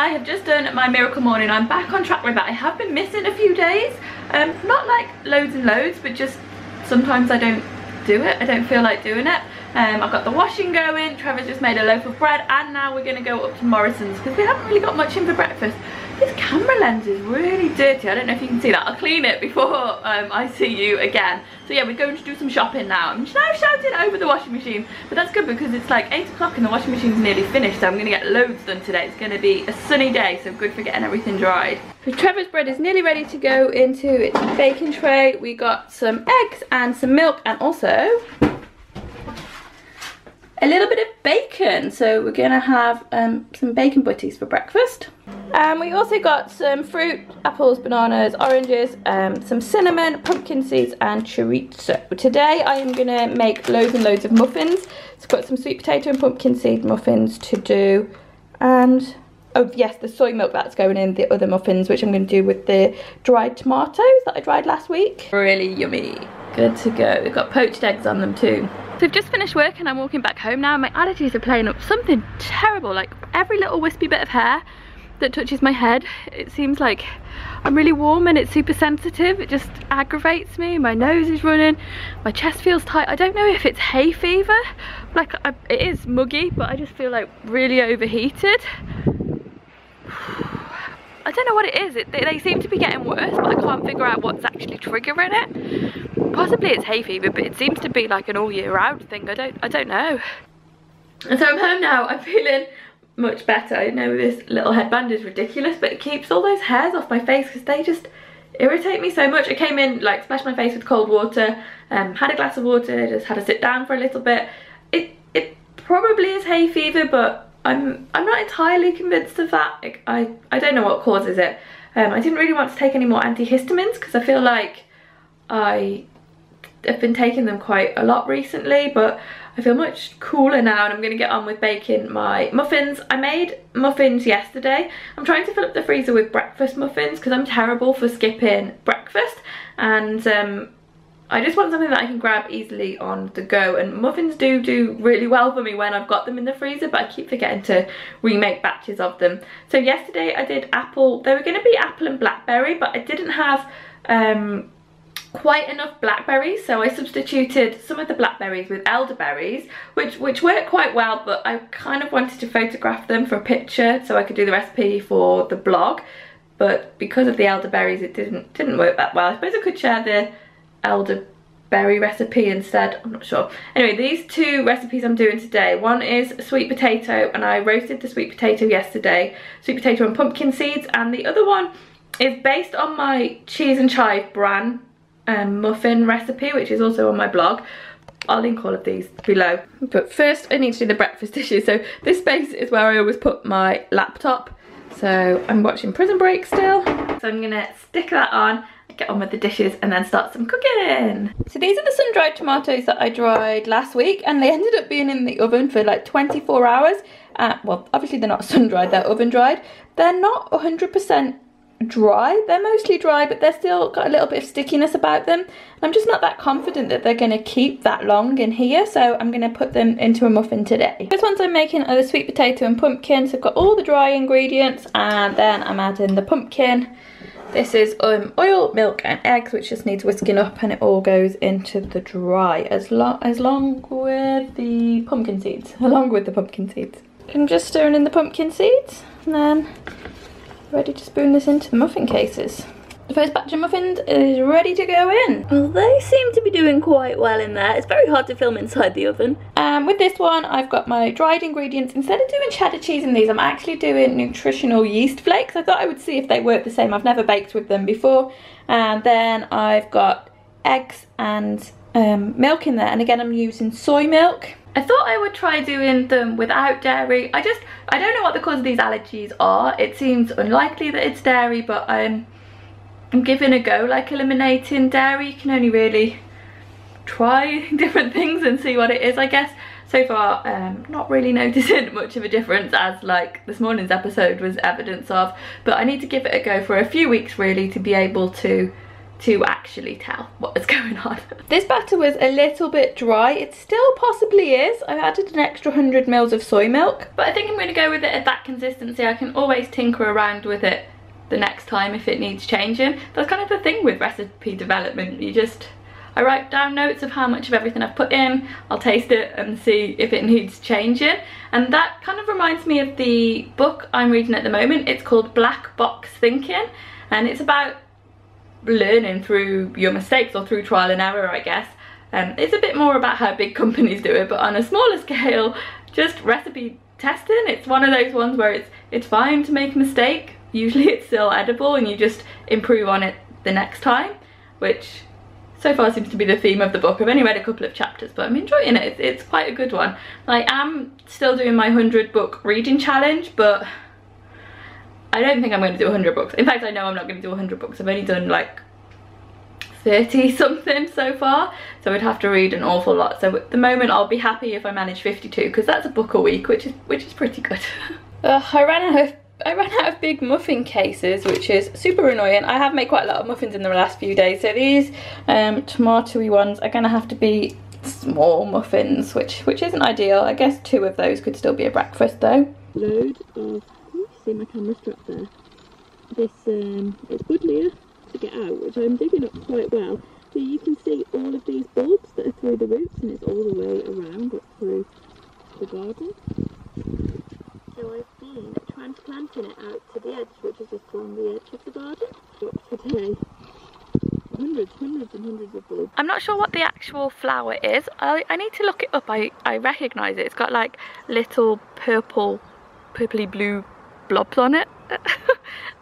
I have just done my miracle morning. I'm back on track with that. I have been missing a few days, not like loads and loads, but just sometimes I don't do it. I don't feel like doing it. I've got the washing going, Trevor's just made a loaf of bread, and now we're going to go up to Morrison's because we haven't really got much in for breakfast. This camera lens is really dirty. I don't know if you can see that. I'll clean it before I see you again. So yeah, we're going to do some shopping now. I'm now shouting over the washing machine, but that's good because it's like 8 o'clock and the washing machine's nearly finished, so I'm going to get loads done today. It's going to be a sunny day, so good for getting everything dried. So Trevor's bread is nearly ready to go into its baking tray. We got some eggs and some milk and also a little bit of bacon. So we're going to have some bacon butties for breakfast. We also got some fruit, apples, bananas, oranges, some cinnamon, pumpkin seeds and chorizo. Today I am going to make loads and loads of muffins. So I've got some sweet potato and pumpkin seed muffins to do, and oh yes, the soy milk that's going in the other muffins, which I'm going to do with the dried tomatoes that I dried last week. Really yummy. Good to go. We've got poached eggs on them too. So I've just finished work and I'm walking back home now. My allergies are playing up something terrible. Like every little wispy bit of hair that touches my head, it seems like I'm really warm and it's super sensitive. It just aggravates me. My nose is running, my chest feels tight. I don't know if it's hay fever, like it is muggy, but I just feel like really overheated. I don't know what it is. They seem to be getting worse, but I can't figure out what's actually triggering it. Possibly it's hay fever, but it seems to be like an all year round thing. I don't know. And so I'm home now. I'm feeling much better. I know this little headband is ridiculous, but it keeps all those hairs off my face because they just irritate me so much. I came in, like, splashed my face with cold water, had a glass of water, just had to sit down for a little bit. It probably is hay fever, but I'm not entirely convinced of that. Like, I don't know what causes it. I didn't really want to take any more antihistamines because I feel like I have been taking them quite a lot recently, but I feel much cooler now and I'm going to get on with baking my muffins. I made muffins yesterday. I'm trying to fill up the freezer with breakfast muffins because I'm terrible for skipping breakfast, and I just want something that I can grab easily on the go, and muffins do really well for me when I've got them in the freezer, but I keep forgetting to remake batches of them. So yesterday I did apple. They were going to be apple and blackberry, but I didn't have quite enough blackberries, so I substituted some of the blackberries with elderberries, which worked quite well, but I kind of wanted to photograph them for a picture so I could do the recipe for the blog, but because of the elderberries it didn't work that well. I suppose I could share the elderberry recipe instead, I'm not sure. Anyway, these two recipes I'm doing today, one is sweet potato, and I roasted the sweet potato yesterday, sweet potato and pumpkin seeds, and the other one is based on my cheese and chive bran muffin recipe, which is also on my blog. I'll link all of these below. But first I need to do the breakfast dishes. So this space is where I always put my laptop. So I'm watching Prison Break still. So I'm gonna stick that on, get on with the dishes and then start some cooking. So these are the sun-dried tomatoes that I dried last week, and they ended up being in the oven for like 24 hours. Well, obviously they're not sun-dried, they're oven-dried. They're not 100% dry. They're mostly dry, but they're still got a little bit of stickiness about them. I'm just not that confident that they're going to keep that long in here, so I'm going to put them into a muffin today. First ones I'm making are the sweet potato and pumpkin. So I've got all the dry ingredients, and then I'm adding the pumpkin. This is oil, milk and eggs, which just needs whisking up, and it all goes into the dry as long with the pumpkin seeds. I'm just stirring in the pumpkin seeds, and then ready to spoon this into the muffin cases. The first batch of muffins is ready to go in. Well, they seem to be doing quite well in there. It's very hard to film inside the oven. With this one, I've got my dried ingredients. Instead of doing cheddar cheese in these, I'm actually doing nutritional yeast flakes. I thought I would see if they work the same. I've never baked with them before. And then I've got eggs and milk in there. And again, I'm using soy milk. I thought I would try doing them without dairy. I don't know what the cause of these allergies are. It seems unlikely that it's dairy, but I'm giving a go, like eliminating dairy. You can only really try different things and see what it is, I guess. So far, not really noticing much of a difference, as like this morning's episode was evidence of, but I need to give it a go for a few weeks really to be able to to actually tell what is going on. This batter was a little bit dry. It still possibly is. I added an extra 100 ml of soy milk, but I think I'm going to go with it at that consistency. I can always tinker around with it the next time if it needs changing. That's kind of the thing with recipe development. I write down notes of how much of everything I've put in, I'll taste it and see if it needs changing. And that kind of reminds me of the book I'm reading at the moment. It's called Black Box Thinking, and it's about learning through your mistakes, or through trial and error, I guess. It's a bit more about how big companies do it, but on a smaller scale, just recipe testing. It's one of those ones where it's fine to make a mistake. Usually it's still edible and you just improve on it the next time, which so far seems to be the theme of the book. I've only read a couple of chapters, but I'm enjoying it. It's quite a good one. I am still doing my 100 book reading challenge, but I don't think I'm going to do 100 books. In fact, I know I'm not going to do 100 books. I've only done like 30 something so far, so I'd have to read an awful lot. So at the moment I'll be happy if I manage 52, because that's a book a week, which is pretty good. I ran out of big muffin cases, which is super annoying. I have made quite a lot of muffins in the last few days, so these tomatoey ones are going to have to be small muffins, which isn't ideal. I guess 2 of those could still be a breakfast though. Load of, you see my camera strap there, this it's Buddleia to get out, which I'm digging up quite well. So you can see all of these bulbs that are through the roots, and it's all the way around up through the garden. So I've been transplanting it out to the edge, which is just along the edge of the garden. But today, hundreds and hundreds of bulbs. I'm not sure what the actual flower is. I need to look it up. I recognise it. It's got like little purpley blue blobs on it.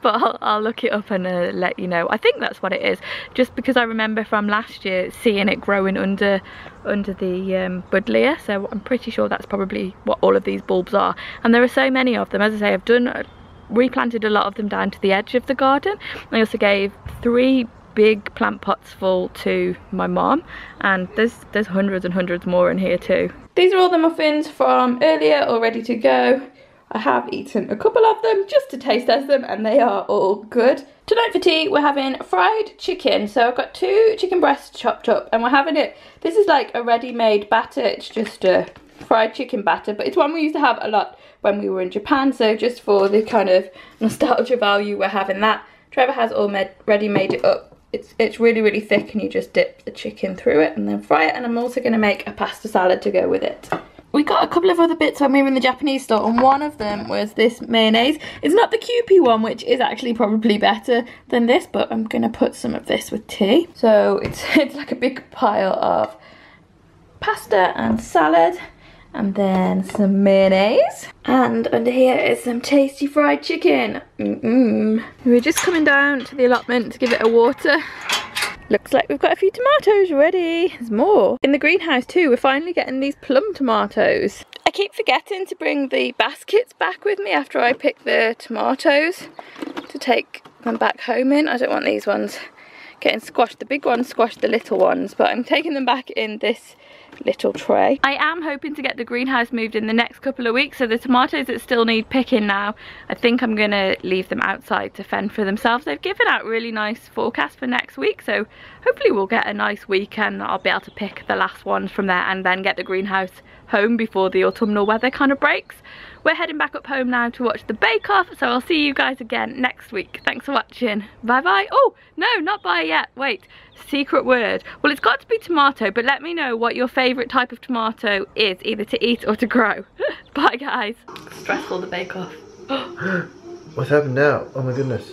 But I'll look it up and let you know. I think that's what it is, just because I remember from last year seeing it growing under the Buddleia, so I'm pretty sure that's probably what all of these bulbs are. And there are so many of them. As I say, I've replanted a lot of them down to the edge of the garden. I also gave 3 big plant pots full to my mom, and there's hundreds and hundreds more in here too. These are all the muffins from earlier, all ready to go. I have eaten a couple of them just to taste test them, and they are all good. Tonight for tea we're having fried chicken. So I've got 2 chicken breasts chopped up, and we're having it, this is like a ready-made batter. It's just a fried chicken batter, but it's one we used to have a lot when we were in Japan, so just for the kind of nostalgia value we're having that. Trevor has already made it up. It's really thick, and you just dip the chicken through it and then fry it. And I'm also going to make a pasta salad to go with it. We got a couple of other bits when we were in the Japanese store, and one of them was this mayonnaise. It's not the Kewpie one, which is actually probably better than this, but I'm going to put some of this with tea. So it's like a big pile of pasta and salad, and then some mayonnaise. And under here is some tasty fried chicken. We're just coming down to the allotment to give it a water. Looks like we've got a few tomatoes ready. There's more. In the greenhouse too, we're finally getting these plum tomatoes. I keep forgetting to bring the baskets back with me after I pick the tomatoes to take them back home in. I don't want these ones getting squashed. The big ones squash the little ones, but I'm taking them back in this little tray. I am hoping to get the greenhouse moved in the next couple of weeks, so the tomatoes that still need picking now, I think I'm gonna leave them outside to fend for themselves. They've given out really nice forecasts for next week, so hopefully we'll get a nice week and I'll be able to pick the last ones from there and then get the greenhouse home before the autumnal weather kind of breaks. We're heading back up home now to watch the Bake Off, so I'll see you guys again next week. Thanks for watching. Bye bye. Oh no, not bye yet. Wait, secret word. Well, it's got to be tomato, but let me know what your favourite type of tomato is, either to eat or to grow. Bye guys. Stressful, the Bake Off. What's happened now? Oh my goodness.